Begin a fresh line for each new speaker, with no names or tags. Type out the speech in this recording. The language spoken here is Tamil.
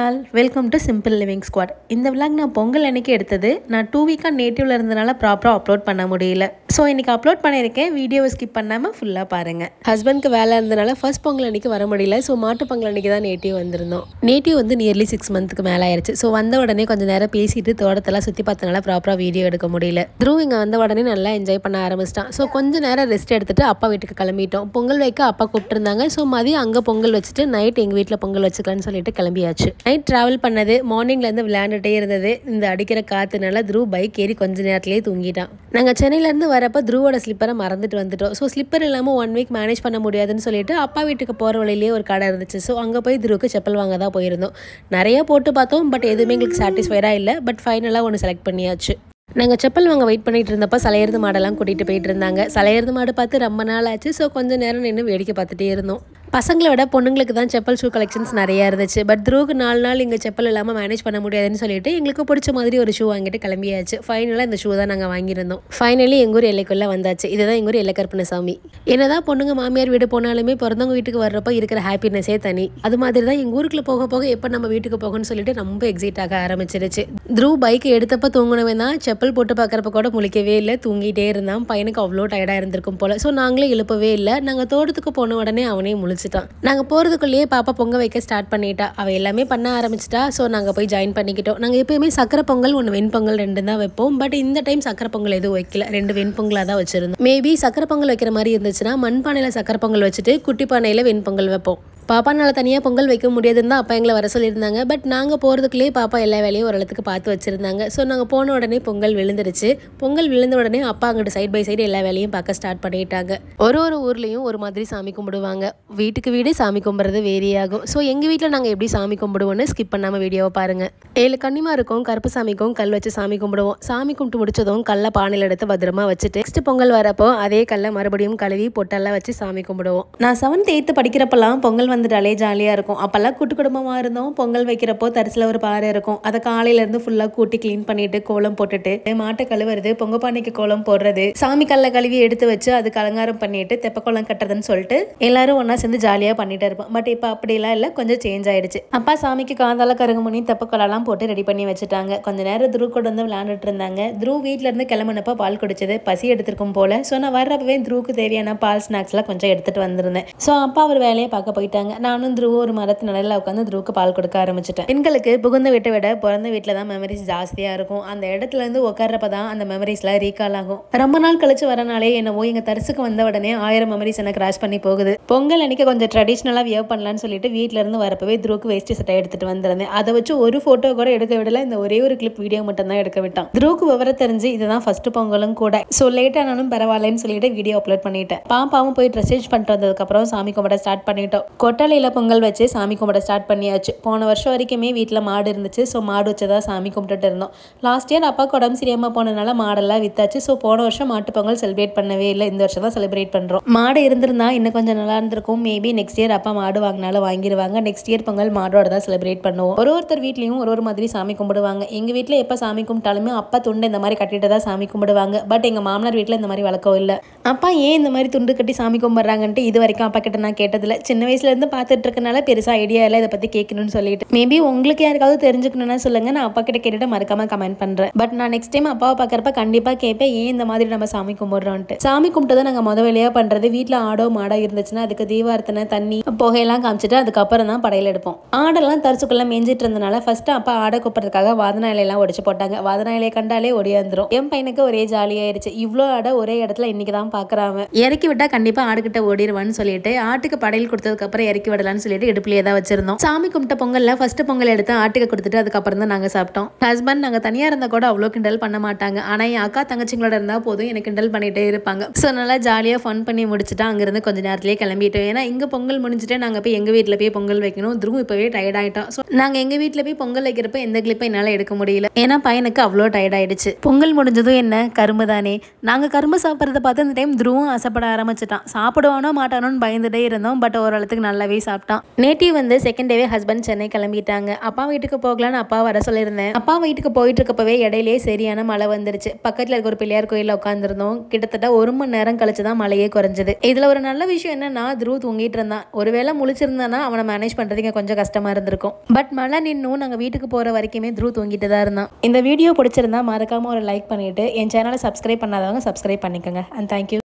all, welcome to Simple Living Squad. இந்த vlog நான் பொங்கல் அன்னைக்கு எடுத்தது. நான் 2 வீக்கா நேட்டிவ்ல இருந்தனால ப்ராப்பரா அப்லோட் பண்ண முடியல. சோ இன்னைக்கு அப்லோட் பண்ணிருக்கேன். வீடியோவை ஸ்கிப் பண்ணாம ஃபுல்லா பாருங்க. ஹஸ்பண்ட்க்கு வேலை இருந்தனால ஃபர்ஸ்ட் பொங்கல் அன்னைக்கு வர முடியல. சோ மாட்டு பொங்கல் அன்னைக்கு தான் நேட்டிவ் வந்திருந்தோம். நேட்டிவ் வந்து நியர்லி 6 மந்த்க்கு மேல ஆயிருச்சு. சோ வந்த உடனே கொஞ்ச நேரம் பேசிட்டு தோட்டத்தெல்லாம் சுத்தி பார்த்தனால ப்ராப்பரா வீடியோ எடுக்க முடியல. த்ரூ இங்க வந்த உடனே நல்லா என்ஜாய் பண்ண ஆரம்பிச்சிட்டான். சோ கொஞ்ச நேரம் ரெஸ்ட் எடுத்துட்டு அப்பா வீட்டுக்கு கிளம்பிட்டோம். பொங்கல் வைக்க அப்பா கூப்பிட்டுருந்தாங்க. சோ மதியம் அங்க பொங்கல் வச்சுட்டு நைட் எங்க வீட்டுல பொங்கல் வச்சுக்கலாம்னு சொல்லிட்டு கிளம்பியாச்சு. நைட் டிராவல் பண்ணது, மார்னிங்ல இருந்து விளையாண்டுட்டே இருந்தது. இந்த அடிக்கிற காத்துனால த்ரூ பைக் ஏறி கொஞ்ச நேரத்திலேயே தூங்கிட்டான். நாங்க சென்னையில இருந்து வரப்ப த்ரூவோட ஸ்லிப்பரை மறந்துட்டு வந்துட்டோம். ஸோ ஸ்லிப்பர் இல்லாம 1 வீக் மேனேஜ் பண்ண முடியாதுன்னு சொல்லிட்டு அப்பா வீட்டுக்கு போற வழியிலேயே ஒரு கடை இருந்துச்சு. ஸோ அங்க போய் த்ரூக்கு செப்பல் வாங்க தான் போயிருந்தோம். நிறைய போட்டு பார்த்தோம், பட் எதுவுமே எங்களுக்கு சாட்டிஸ்ஃபைடா இல்லை. பட் ஃபைனலா ஒன்று செலக்ட் பண்ணியாச்சு. நாங்கள் செப்பல் வாங்க வெயிட் பண்ணிட்டு இருந்தப்போ சலையறது மாடெல்லாம் கூட்டிகிட்டு போயிட்டு இருந்தாங்க. சலையறது மாடு பார்த்து ரொம்ப நாள் ஆச்சு. ஸோ கொஞ்சம் நேரம் நின்று வேடிக்கை பார்த்துட்டே இருந்தோம். பசங்களை விட பொண்ணுங்களுக்கு தான் செப்பல் ஷூ கலெக்ஷன்ஸ் நிறையா இருந்துச்சு. பட் த்ரூக்கு 4 நாள் இங்கே செப்பல் இல்லாமல் மேனேஜ் பண்ண முடியாதுன்னு சொல்லிட்டு எங்களுக்கு பிடிச்ச மாதிரி ஒரு ஷூ வாங்கிட்டு கிளம்பியாச்சு. ஃபைனலாக இந்த ஷூ தான் நாங்கள் வாங்கியிருந்தோம். ஃபைனலி எங்கள் ஊர் எல்லைக்குள்ளே வந்தாச்சு. இதுதான் எங்கள் ஊர் எல்லை கருப்பணசாமி. என்னதான் பொண்ணுங்க மாமியார் வீடு போனாலுமே பிறந்தவங்க வீட்டுக்கு வர்றப்போ இருக்கிற ஹாப்பினஸே தனி. அது மாதிரி தான் எங்கள் ஊருக்குள்ள போக போக எப்போ நம்ம வீட்டுக்கு போகணும்னு சொல்லிட்டு ரொம்ப எக்ஸைட் ஆக ஆரம்பிச்சிருச்சு. த்ரூ பைக் எடுத்தப்போ தூங்கினவன் தான் செப்பல் போட்டு பார்க்குறப்ப கூட முழிக்கவே இல்லை, தூங்கிட்டே இருந்தான். பையனுக்கு அவ்வளோ டயர்டாக இருந்திருக்கும் போல. ஸோ நாங்களே எழுப்பவே இல்லை. நாங்கள் தோட்டத்துக்கு போன உடனே அவனே முழிச்சிட்டான். நாங்கள் போகிறதுக்குள்ளேயே பாப்பா பொங்க வைக்க ஸ்டார்ட் பண்ணிட்டா. அவள் எல்லாமே பண்ண ஆரம்பிச்சிட்டா. ஸோ நாங்கள் போய் ஜாயின் பண்ணிக்கிட்டோம். நாங்கள் எப்பயுமே சக்கரை பொங்கல், 1 வெண்பொங்கல் 2 தான் வைப்போம். பட் இந்த டைம் சக்கரை பொங்கல் எதுவும் வைக்கல, 2 வெண்பொங்கலாக தான் வச்சிருந்தோம். மேபி சக்கரை பொங்கல் வைக்கிற மாதிரி இருந்துச்சுன்னா மண்பானையில் சக்கரை பொங்கல் வச்சுட்டு குட்டி பானையில் வெண்பொங்கல் வைப்போம். பாப்பானால தனியாக பொங்கல் வைக்க முடியாதுன்னு தான் அப்பா எங்களை வர சொல்லியிருந்தாங்க. பட் நாங்கள் போகிறதுக்குள்ளேயே பாப்பா எல்லா வேலையும் ஓரளவுக்கு பார்த்து வச்சுருந்தாங்க. ஸோ நாங்கள் போன உடனே பொங்கல் விழுந்துருச்சு. பொங்கல் விழுந்த உடனே அப்பா அங்கிட்டு சைட் பை சைடு எல்லா வேலையும் பார்க்க ஸ்டார்ட் பண்ணிட்டாங்க. ஒரு ஊர்லேயும் ஒரு மாதிரி சாமி கும்பிடுவாங்க. வீட்டுக்கு வீடு சாமி கும்பிட்றது வேரியாகும். ஸோ எங்கள் வீட்டில் நாங்கள் எப்படி சாமி கும்பிடுவோன்னு ஸ்கிப் பண்ணாமல் வீடியோவை பாருங்கள். 7 கன்னிமா இருக்கும். கருப்பு சாமிக்கும் கல் வச்சு சாமி கும்பிடுவோம். சாமி கும்பிட்டு முடிச்சதும் கல்லை பானையில் எடுத்து பத்திரமா வச்சுட்டு நெக்ஸ்ட் பொங்கல் வரப்போ அதே கல்லை மறுபடியும் கழுவி பொட்டெல்லாம் வச்சு சாமி கும்பிடுவோம். நான் 7th 8th படிக்கிறப்பெல்லாம் பொங்கல் வந்துட்டாலே ஜாலியாக இருக்கும். அப்போல்லாம் கூட்டு குடும்பமாக இருந்தோம். பொங்கல் வைக்கிறப்போ தரிசில் ஒரு பாறை இருக்கும். அதை காலையிலேருந்து ஃபுல்லாக கூட்டி க்ளீன் பண்ணிட்டு கோலம் போட்டுட்டு மாட்டை கழுவுறது, பொங்க பானைக்கு கோலம் போடுறது, சாமி கல்லை கழுவி எடுத்து வச்சு அதுக்கு அலங்காரம் பண்ணிட்டு தெப்பக்கோலம் கட்டுறதுன்னு சொல்லிட்டு எல்லாரும் ஒன்றா சேர்ந்து ஜாலியாக பண்ணிட்டு இருப்போம். பட் இப்போ அப்படிலாம் இல்லை, கொஞ்சம் சேஞ்ச் ஆயிடுச்சு. அப்பா சாமிக்கு காந்தால கருங்குமணி தெப்பக்கோலெல்லாம் போட்டு ரெடி பண்ணி வச்சுட்டாங்க. கொஞ்ச நேரம் த்ரூ கூட வந்து விளையாண்டுட்டு இருந்தாங்க. த்ரூ வீட்டில இருந்து கிளம்பினப்போ பால் குடிச்சது, பசி எடுத்திருக்கும் போல. ஸோ நான் வர்றப்பவே த்ரூக்கு தேவையான பால் ஸ்நாக்ஸ்லாம் கொஞ்சம் எடுத்துட்டு வந்திருந்தேன். ஸோ அப்பா அவர் வேலையை பார்க்க போயிட்டாங்க. நானும் த்ரூ ஒரு மரத்து நிலையில உட்காந்து த்ரூக்கு பால் கொடுக்க ஆரம்பிச்சிட்டேன். பெண்களுக்கு புகுந்த வீட்டை விட பிறந்த வீட்டில் தான் மெமரிஸ் ஜாஸ்தியாக இருக்கும். அந்த இடத்துல இருந்து உட்கார்றப்ப தான் அந்த மெமரிஸ்லாம் ரீகால் ஆகும். ரொம்ப நாள் கழிச்சு வரனாலே என்னவோ எங்க தரிசுக்கு வந்த உடனே 1000 மெமரிஸ் எனக்கு கிராஷ் பண்ணி போகுது. பொங்கல் அன்னைக்கு கொஞ்சம் ட்ரெடிஷ்னலாக வியர் பண்ணலான்னு சொல்லிட்டு வீட்டில இருந்து வரப்பவே த்ரூக்கு வேஸ்டி சட்டை எடுத்துட்டு வந்திருந்தேன். அதை வச்சு ஒரு ஃபோட்டோ கூட எடுக்க விடல. இந்த ஒரே ஒரு கிளிப் வீடியோ மட்டும் தான் எடுக்க விட்டான். த்ரூக்கு விவரம் தெரிஞ்சு இதுதான் ஃபர்ஸ்ட் பொங்கலும் கூட. ஸோ லேட் ஆனாலும் பரவாயில்லன்னு சொல்லிட்டு வீடியோ அப்லோட் பண்ணிட்டேன். பாப்பாவும் போய் ட்ரெஸ் சேஞ்ச் பண்ணிட்டு வந்ததுக்கு அப்புறம் சாமி கும்பிட ஸ்டார்ட் பண்ணிட்டோம். கொட்டலையில பொங்கல் வச்சு சாமி கும்பிட ஸ்டார்ட் பண்ணியாச்சு. போன வருஷம் வரைக்குமே வீட்டில் மாடு இருந்துச்சு. ஸோ மாடு வச்சுதான் சாமி கும்பிட்டுட்டு இருந்தோம். லாஸ்ட் இயர் அப்பாவுக்கு உடம்பு சரியாமல் போனதுனால மாடெல்லாம் வித்தாச்சு. ஸோ போன வருஷம் மாட்டு பொங்கல் செலிப்ரேட் பண்ணவே இல்லை. இந்த வருஷம் தான் செலிப்ரேட் பண்ணுறோம். மாடு இருந்திருந்தா இன்னும் கொஞ்சம் நல்லா இருந்திருக்கும். மேபி நெக்ஸ்ட் இயர் அப்பா மாடு வாங்கினாலும் வாங்கிடுவாங்க. நெக்ஸ்ட் இயர் பொங்கல் மாடோட தான் செலிப்ரேட் பண்ணுவோம். ஒருத்தர் வீட்லையும் ஒரு மாதிரி சாமி கும்பிடுவாங்க. எங்கள் வீட்டில் எப்போ சாமி கும்பிட்டாலுமே அப்பா துண்டு இந்த மாதிரி கட்டிட்டு தான் சாமி கும்பிடுவாங்க. பட் எங்கள் மாமனார் வீட்டில் இந்த மாதிரி வழக்கம் இல்லை. அப்பா ஏன் இந்த மாதிரி துண்டு கட்டி சாமி கும்பிட்றாங்கன்ட்டு இது வரைக்கும் அப்பா கிட்ட நான் கேட்டதில்லை. சின்ன வயசுலேருந்து பார்த்துட்டு இருக்கனால பெருசாக ஐடியா இல்லை இதை பற்றி கேட்கணும்னு சொல்லிட்டு. மேபி உங்களுக்கு யாருக்காவது தெரிஞ்சுக்கணும்னா சொல்லுங்க, நான் அப்பா கிட்ட கேட்டுட்டு மறக்காம கமெண்ட் பண்றேன். பட் நான் நெக்ஸ்ட் டைம் அப்பாவை பார்க்கறப்ப கண்டிப்பா கேட்பேன் ஏன் இந்த மாதிரி நம்ம சாமி கும்பிடுறோம்ட்டு. சாமி கும்பிட்டதை நாங்கள் முத வேலையா பண்றது, வீட்டில் ஆடோ மாடோ இருந்துச்சுன்னா அதுக்கு தீபார்த்தனை தண்ணி புகையெல்லாம் காமிச்சிட்டு அதுக்கப்புறம் தான் படையில எடுப்போம். ஆடெல்லாம் தரிசுக்குள்ள மேஞ்சிட்டு இருந்தனால ஃபர்ஸ்ட் அப்பா ஆடை கூப்பிட்றதுக்காக வாதனா இலையெல்லாம் ஒடிச்சு போட்டாங்க. வாதனா இலையை கண்டாலே ஒடியாந்துரும். என் பையனுக்கு ஒரே ஜாலியாயிருச்சு. இவ்வளோ ஆடை ஒரே இடத்துல இன்னைக்கு தான் பாக்குறாங்க. இறக்கி விட்டா கண்டிப்பா ஆடுகிட்ட ஓடிடுவான்னு சொல்லிட்டு ஆட்டுக்கு படையில் கொடுத்ததுக்கு அப்புறம் இறக்கி விடலான்னு சொல்லிட்டு இடுப்புலயே தான் வச்சிருந்தோம். சாமி கும்பிட்ட பொங்கல்ல ஃபர்ஸ்ட் பொங்கல் எடுத்து ஆட்டுக்கு கொடுத்துட்டு அதுக்கப்புறம் தான் நாங்கள் சாப்பிட்டோம். ஹஸ்பண்ட் நாங்கள் தனியாக இருந்தால் கூட அவ்வளோ கிண்டல் பண்ண மாட்டாங்க. ஆனால் என் அக்கா தங்கச்சிங்களோட இருந்தால் போதும் எனக்கு கிண்டல் பண்ணிகிட்டே இருப்பாங்க. ஸோ நல்லா ஜாலியாக ஃபன் பண்ணி முடிச்சுட்டு அங்கேருந்து கொஞ்சம் நேரத்துலேயே கிளம்பிட்டோம். ஏன்னா இங்கே பொங்கல் முடிஞ்சுட்டு நாங்கள் போய் எங்கள் வீட்டில் போய் பொங்கல் வைக்கணும். த்ரூ இப்போவே டயர்ட் ஆகிட்டோம். ஸோ நாங்கள் எங்கள் வீட்டில் போய் பொங்கல் வைக்கிறப்ப எந்த கிளிப்பை என்னால் எடுக்க முடியல. ஏன்னா பையனுக்கு அவ்வளோ டயர்ட் ஆயிடுச்சு. பொங்கல் முடிஞ்சதும் என்ன கரும்பு தானே. நாங்கள் கரும்பு சாப்பிட்றத பார்த்து இந்த டைம் த்ரூவும் ஆசைப்பட ஆரம்பிச்சிட்டான். சாப்பிடுவானோ மாட்டானோன்னு பயந்துட்டே இருந்தோம். பட் ஓரளவுக்கு நல்லா நல்லாவே சாப்பிட்டான். நேட்டிவ் வந்து செகண்ட் டேவே ஹஸ்பண்ட் சென்னை கிளம்பிட்டாங்க. அப்பா வீட்டுக்கு போகலான்னு அப்பா வர சொல்லியிருந்தேன். அப்பா வீட்டுக்கு போயிட்டு இருக்கப்பவே இடையிலேயே சரியான மழை வந்துருச்சு. பக்கத்தில் இருக்க ஒரு பிள்ளையார் கோயிலில் உட்காந்துருந்தோம். கிட்டத்தட்ட 1 மணி நேரம் கழிச்சு தான் மழையே குறைஞ்சது. இதில் ஒரு நல்ல விஷயம் என்னன்னா, த்ருவ் தூங்கிட்டு இருந்தான். ஒருவேளை முழிச்சிருந்தானா அவனை மேனேஜ் பண்ணுறதுக்கு கொஞ்சம் கஷ்டமாக இருந்திருக்கும். பட் மழை நின்னும் நாங்கள் வீட்டுக்கு போகிற வரைக்குமே த்ருவ் தூங்கிட்டு தான் இருந்தான். இந்த வீடியோ பிடிச்சிருந்தா மறக்காமல் ஒரு லைக் பண்ணிவிட்டு என் சேனலை சப்ஸ்கிரைப் பண்ணாதவங்க சப்ஸ்கிரைப் பண்ணிக்கோங்க. And thank you.